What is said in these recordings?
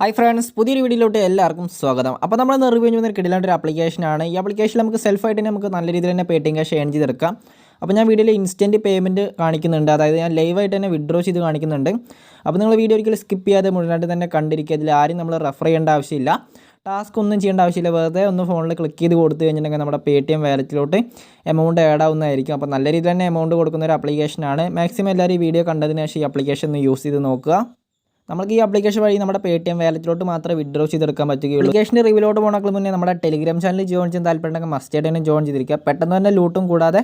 Hi friends, പുതിയൊരു വീഡിയോയിലോട്ട് എല്ലാവർക്കും സ്വാഗതം. അപ്പോൾ നമ്മൾ റിവ്യൂ ചെയ്യുന്ന ഒരു കിടിലൻ ഒരു ആപ്ലിക്കേഷനാണ്. ഈ ആപ്ലിക്കേഷനിൽ നമുക്ക് സെൽഫായിട്ട് നമുക്ക് നല്ല രീതിയിൽ തന്നെ പേടിഎം ക്യാഷ് ഏൺ ചെയ്തെടുക്കാം. അപ്പോൾ ഞാൻ വീഡിയോയിൽ ഇൻസ്റ്റൻറ്റ് പേയ്മെൻറ്റ് കാണിക്കുന്നുണ്ട്, അതായത് ഞാൻ ലൈവായിട്ട് തന്നെ വിഡ്രോ ചെയ്ത് കാണിക്കുന്നുണ്ട്. അപ്പോൾ നിങ്ങൾ വീഡിയോ ഒരിക്കലും സ്കിപ്പ് ചെയ്യാതെ മുഴുവനായിട്ട് തന്നെ കണ്ടിരിക്കുക. ഇതിൽ ആരും നമ്മൾ റെഫർ ചെയ്യേണ്ട ആവശ്യമില്ല, ടാസ്ക് ഒന്നും ചെയ്യേണ്ട ആവശ്യമില്ല. വെറുതെ ഒന്ന് ഫോണിൽ ക്ലിക്ക് ചെയ്ത് കൊടുത്തു കഴിഞ്ഞിട്ടുണ്ടെങ്കിൽ നമ്മുടെ പേടിഎം വാലറ്റിലോട്ട് എമൗണ്ട് ആഡ് ആവുന്നതായിരിക്കും. അപ്പോൾ നല്ല രീതിയിൽ തന്നെ എമൗണ്ട് കൊടുക്കുന്ന ഒരു ആപ്ലിക്കേഷനാണ്. മാക്സിമം എല്ലാവരും ഈ വീഡിയോ കണ്ടതിന് ശേഷം ഈ ആപ്ലിക്കേഷൻ ഒന്ന് യൂസ് ചെയ്ത് നോക്കുക. നമുക്ക് ഈ ആപ്ലിക്കേഷൻ വഴി നമ്മുടെ പേടിഎം വാലറ്റിലോട്ട് മാത്രമേ വിഡ്രോ ചെയ്തെടുക്കാൻ പറ്റുകയുള്ളൂ. ആപ്ലിക്കേഷൻ്റെ റിവ്യൂലോട്ട് പോകുന്നതിന് മുന്നേ നമ്മുടെ ടെലിഗ്രാം ചാനൽ ജോയിൻ ചെയ്യാൻ താല്പര്യമുണ്ടെങ്കിൽ മസ്റ്റായിട്ട് തന്നെ ജോയിൻ ചെയ്തിരിക്കുക. പെട്ടെന്ന് തന്നെ ലൂട്ടും കൂടാതെ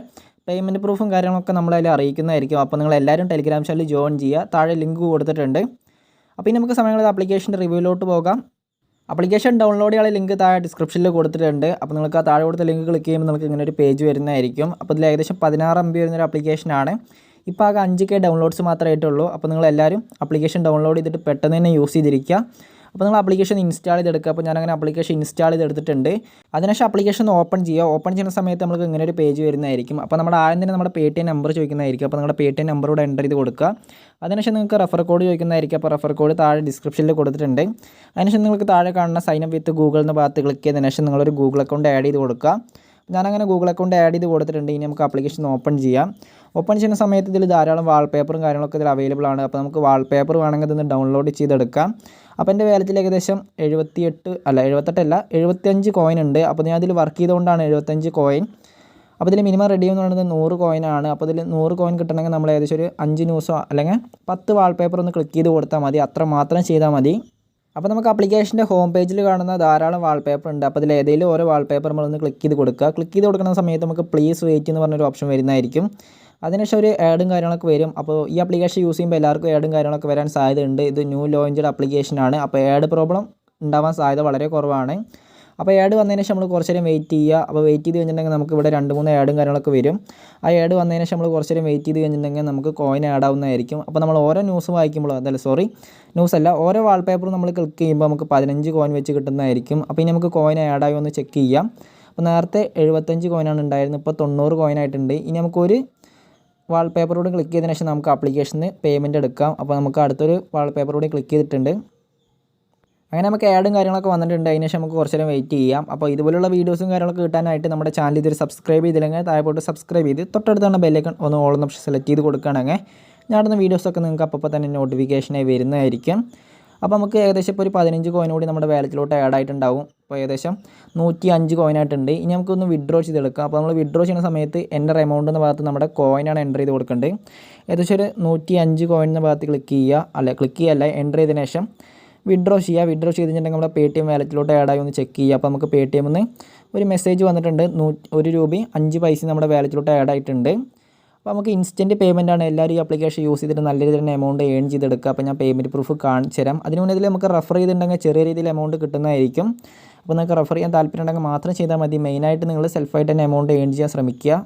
പേയ്മെൻറ്റ് പ്രൂഫും കാര്യങ്ങളൊക്കെ നമ്മളതിൽ അറിയിക്കുന്നതായിരിക്കും. അപ്പോൾ നിങ്ങൾ എല്ലാവരും ടെലിഗ്രാം ചാനൽ ജോയിൻ ചെയ്യുക. താഴെ ലിങ്ക് കൊടുത്തിട്ടുണ്ട്. അപ്പോൾ ഇനി നമുക്ക് സമയങ്ങളിൽ ആപ്ലിക്കേഷൻ്റെ റിവ്യൂലോട്ട് പോകാം. ആപ്ലിക്കേഷൻ ഡൗൺലോഡ് ചെയ്യാനുള്ള ലിങ്ക് താഴെ ഡിസ്ക്രിപ്ഷനിൽ കൊടുത്തിട്ടുണ്ട്. അപ്പോൾ നിങ്ങൾക്ക് ആ താഴെ കൊടുത്ത ലിങ്ക് ക്ലിക്ക് ചെയ്യുമ്പോൾ നിങ്ങൾക്ക് ഇങ്ങനെ ഒരു പേജ് വരുന്നതായിരിക്കും. അപ്പോൾ ഇതിൽ ഏകദേശം 16 MB വരുന്നൊരു ആപ്ലിക്കേഷനാണ്. ഇപ്പോൾ ആകെ 5K ഡൗൺലോഡ്സ് മാത്രമേ ആയിട്ടുള്ളൂ. അപ്പോൾ നിങ്ങൾ എല്ലാവരും ആപ്ലിക്കേഷൻ ഡൗൺലോഡ് ചെയ്തിട്ട് പെട്ടെന്ന് തന്നെ യൂസ് ചെയ്തിരിക്കുക. അപ്പോൾ നിങ്ങൾ ആപ്ലിക്കേഷൻ ഇൻസ്റ്റാൾ ചെയ്തെടുക്കുക. അപ്പോൾ ഞാനങ്ങനെ ആപ്ലിക്കേഷൻ ഇൻസ്റ്റാൾ ചെയ്തെടുത്തിട്ടുണ്ട്. അതിനുശേഷം ആപ്ലിക്കേഷൻ ഓപ്പൺ ചെയ്യുക. ഓപ്പൺ ചെയ്യുന്ന സമയത്ത് നമുക്ക് ഇങ്ങനെ ഒരു പേജ് വരുന്നതായിരിക്കും. അപ്പോൾ നമ്മുടെ ആദ്യം തന്നെ നമ്മുടെ പേടിഎം നമ്പർ ചോദിക്കുന്നതായിരിക്കും. അപ്പോൾ നിങ്ങളുടെ പേടിഎം നമ്പറോട് എൻ്റർ ചെയ്ത് കൊടുക്കുക. അതിനുശേഷം നിങ്ങൾക്ക് റെഫർ കോഡ് ചോദിക്കുന്നതായിരിക്കും. അപ്പോൾ റെഫർ കോഡ് താഴെ ഡിസ്ക്രിപ്ഷനിൽ കൊടുത്തിട്ടുണ്ട്. അതിനുശേഷം നിങ്ങൾക്ക് താഴെ കാണുന്ന സൈൻ അപ്പ് വിത്ത് ഗൂഗിൾ എന്ന ഭാഗത്ത് ക്ലിക്ക് ചെയ്തതിനു ശേഷം നിങ്ങളൊരു ഗൂഗിൾ അക്കൗണ്ട് ആഡ് ചെയ്ത് കൊടുക്കുക. ഞാനങ്ങനെ ഗൂഗിൾ അക്കൗണ്ട് ആഡ് ചെയ്ത് കൊടുത്തിട്ടുണ്ട്. ഇനി നമുക്ക് ആപ്ലിക്കേഷൻ ഓപ്പൺ ചെയ്യാം. ഓപ്പൺ ചെയ്യുന്ന സമയത്ത് ഇതിൽ ധാരാളം വാൾപേപ്പറും കാര്യങ്ങളൊക്കെ ഇതിൽ അവൈലബിൾ ആണ്. അപ്പോൾ നമുക്ക് വാൾപേപ്പർ വേണമെങ്കിൽ ഇതൊന്ന് ഡൗൺലോഡ് ചെയ്തെടുക്കാം. അപ്പോൾ എൻ്റെ വാലറ്റിൽ ഏകദേശം 75 കോയിൻ ഉണ്ട്. അപ്പോൾ ഞാൻ അതിൽ വർക്ക് ചെയ്തുകൊണ്ടാണ് 75 കോയിൻ. അപ്പോൾ ഇതിൽ മിനിമം റെഡി എന്ന് പറയുന്നത് 100 കോയിനാണ്. അപ്പോൾ ഇതിൽ 100 കോയിൻ കിട്ടണമെങ്കിൽ നമ്മൾ ഏകദേശം ഒരു 5 ന്യൂസോ അല്ലെങ്കിൽ 10 വാൾപേപ്പർ ഒന്ന് ക്ലിക്ക് ചെയ്ത് കൊടുത്താൽ മതി. അത്ര മാത്രം ചെയ്താൽ മതി. അപ്പോൾ നമുക്ക് ആപ്ലിക്കേഷൻ്റെ ഹോം പേജിൽ കാണുന്ന ധാരാളം വാൾപേപ്പർ ഉണ്ട്. അപ്പോൾ ഇതിൽ ഏതെങ്കിലും ഓരോ വാൾപേപ്പർ നമ്മളൊന്ന് ക്ലിക്ക് ചെയ്ത് കൊടുക്കുക. ക്ലിക്ക് ചെയ്ത് കൊടുക്കുന്ന സമയത്ത് നമുക്ക് പ്ലീസ് വെയിറ്റ് എന്ന് പറഞ്ഞൊരു ഓപ്ഷൻ വരുന്നതായിരിക്കും. അതിനുശേഷം ഒരു ആഡും കാര്യങ്ങളൊക്കെ വരും. അപ്പോൾ ഈ ആപ്ലിക്കേഷൻ യൂസ് ചെയ്യുമ്പോൾ എല്ലാവർക്കും ആഡും കാര്യങ്ങളൊക്കെ വരാൻ സാധ്യതയുണ്ട്. ഇത് ന്യൂ ലോഞ്ച്ഡ് ആപ്ലിക്കേഷനാണ്. അപ്പോൾ ആഡ് പ്രോബ്ലം ഉണ്ടാവാൻ സാധ്യത വളരെ കുറവാണ്. അപ്പോൾ ആഡ് വന്നതിന് ശേഷം നമ്മൾ കുറച്ച് നേരം വെയിറ്റ് ചെയ്യുക. അപ്പോൾ വെയിറ്റ് ചെയ്ത് കഴിഞ്ഞിട്ടുണ്ടെങ്കിൽ നമുക്ക് ഇവിടെ 2-3 ആഡും കാര്യങ്ങളൊക്കെ വരും. ആ ആഡ് വന്നതിന് ശേഷം നമ്മൾ കുറച്ച് നേരം വെയിറ്റ് ചെയ്ത് കഴിഞ്ഞിട്ടുണ്ടെങ്കിൽ നമുക്ക് കോയിൻ ആഡ് ആവുന്നതായിരിക്കും. അപ്പോൾ നമ്മൾ ഓരോ ന്യൂസ് വായിക്കുമ്പോൾ ഓരോ വാൾപേപ്പറും നമ്മൾ ക്ലിക്ക് ചെയ്യുമ്പോൾ നമുക്ക് 15 കോയിൻ വെച്ച് കിട്ടുന്നതായിരിക്കും. അപ്പോൾ ഇനി നമുക്ക് കോയിൻ ആഡ് ആയി ഒന്ന് ചെക്ക് ചെയ്യാം. അപ്പോൾ നേരത്തെ 75 കോയിനാണ് ഉണ്ടായിരുന്നത്, ഇപ്പോൾ 90 കോയിനായിട്ടുണ്ട്. ഇനി നമുക്കൊരു വാൾപേപ്പറോട് ക്ലിക്ക് ചെയ്തതിന് ശേഷം നമുക്ക് ആപ്ലിക്കേഷന് പേയ്മെൻറ്റ് എടുക്കാം. അപ്പോൾ നമുക്ക് അടുത്തൊരു വാൾപേപ്പറോട് ക്ലിക്ക് ചെയ്തിട്ടുണ്ട്. അങ്ങനെ നമുക്ക് ആഡും കാര്യങ്ങളൊക്കെ വന്നിട്ടുണ്ട്. അതിന് ശേഷം നമുക്ക് കുറച്ച് നേരം വെയിറ്റ് ചെയ്യാം. അപ്പോൾ ഇതുപോലുള്ള വീഡിയോസും കാര്യങ്ങളൊക്കെ കിട്ടാനായിട്ട് നമ്മുടെ ചാനൽ ഇതൊരു സബ്സ്ക്രൈബ് ചെയ്തില്ലെങ്കിൽ താഴെ പോയിട്ട് സബ്സ്ക്രൈബ് ചെയ്ത് തൊട്ടടുത്താണ് ബെല്ലൈക്കൺ ഒന്ന് ഓൾ എന്ന ഓപ്ഷൻ സെലക്ട് ചെയ്ത് കൊടുക്കുകയാണെങ്കിൽ ഞാനിടുന്ന വീഡിയോസൊക്കെ നിങ്ങൾക്ക് അപ്പോൾ തന്നെ നോട്ടിഫിക്കേഷനായി വരുന്നതായിരിക്കും. അപ്പോൾ നമുക്ക് ഏകദേശം ഇപ്പോൾ ഒരു 15 കോയിൻ കൂടി നമ്മുടെ വാലറ്റിലോട്ട് ആഡ് ആയിട്ടുണ്ടാവും. അപ്പോൾ ഏകദേശം 105 കോയിനായിട്ടുണ്ട്. ഇനി നമുക്കൊന്ന് വിഡ്രോ ചെയ്തെടുക്കാം. അപ്പോൾ നമ്മൾ വിഡ്രോ ചെയ്യുന്ന സമയത്ത് എൻ്റർ എമൗണ്ട് എന്ന ഭാഗത്ത് നമ്മുടെ കോയിനാണ് എൻ്റർ ചെയ്ത് കൊടുക്കേണ്ടത്. ഏകദേശം ഒരു 105 കോയിൻ എന്ന ഭാഗത്ത് ക്ലിക്ക് ചെയ്യുക, എൻ്റർ ചെയ്തതിന് ശേഷം വിഡ്രോ ചെയ്യുക. വിഡ്രോ ചെയ്ത് കഴിഞ്ഞിട്ടുണ്ടെങ്കിൽ നമ്മുടെ പേടിഎം വാലറ്റിലോട്ട് ആഡ് ആയി ഒന്ന് ചെക്ക് ചെയ്യുക. അപ്പോൾ നമുക്ക് പേടിഎമ്മിൽ നിന്ന് ഒരു മെസ്സേജ് വന്നിട്ടുണ്ട്. 1 രൂപയും 5 പൈസയും നമ്മുടെ വാലറ്റിലോട്ട് ആഡ് ആയിട്ടുണ്ട്. അപ്പോൾ നമുക്ക് ഇൻസ്റ്റൻറ്റ് പേയ്മെൻ്റ് ആണ്. എല്ലാവരും ഈ ആപ്ലിക്കേഷൻ യൂസ് ചെയ്തിട്ട് നല്ല രീതിയിൽ തന്നെ എമൗണ്ട് ഏൺ ചെയ്തെടുക്കുക. അപ്പോൾ ഞാൻ പേയ്മെൻറ്റ് പ്രൂഫ് കാണിച്ചു തരാം. അതിന് മുന്നേ ഇതിൽ നമുക്ക് റെഫർ ചെയ്തിട്ടുണ്ടെങ്കിൽ ചെറിയ രീതിയിൽ എമൗണ്ട് കിട്ടുന്നതായിരിക്കും. അപ്പോൾ നിങ്ങൾക്ക് റെഫർ ചെയ്യാൻ താല്പര്യം ഉണ്ടെങ്കിൽ മാത്രം ചെയ്താൽ മതി. മെയിനായിട്ട് നിങ്ങൾ സെൽഫായിട്ട് തന്നെ എമൗണ്ട് ഏൺ ചെയ്യാൻ ശ്രമിക്കുക.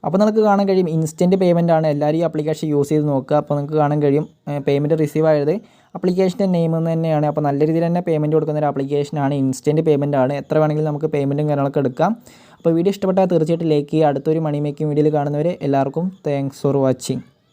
അപ്പോൾ നിങ്ങൾക്ക് കാണാൻ കഴിയും ഇൻസ്റ്റൻറ്റ് പേയ്മെൻ്റ് ആണ്. എല്ലാവരും ഈ ആപ്ലിക്കേഷൻ യൂസ് ചെയ്ത് നോക്കുക. അപ്പോൾ നിങ്ങൾക്ക് കാണാൻ കഴിയും പേയ്മെൻറ്റ് റിസീവ് ആയത് ആപ്ലിക്കേഷൻ്റെ നെയിം തന്നെയാണ്. അപ്പോൾ നല്ല രീതിയിൽ തന്നെ പേയ്മെൻറ്റ് കൊടുക്കുന്ന ഒരു ആപ്ലിക്കേഷനാണ്. ഇൻസ്റ്റൻറ്റ് പേയ്മെൻ്റ് ആണ്. എത്ര വേണമെങ്കിലും നമുക്ക് പേയ്മെൻറ്റും കാര്യങ്ങളൊക്കെ എടുക്കാം. അപ്പോൾ വീഡിയോ ഇഷ്ടപ്പെട്ടാൽ തീർച്ചയായിട്ടും ലൈക്ക് ചെയ്യുക. അടുത്തൊരു മണി മേക്കിംഗ് വീഡിയോയിൽ കാണുന്നവരെ എല്ലാവർക്കും താങ്ക്സ് ഫോർ വാച്ചിങ്.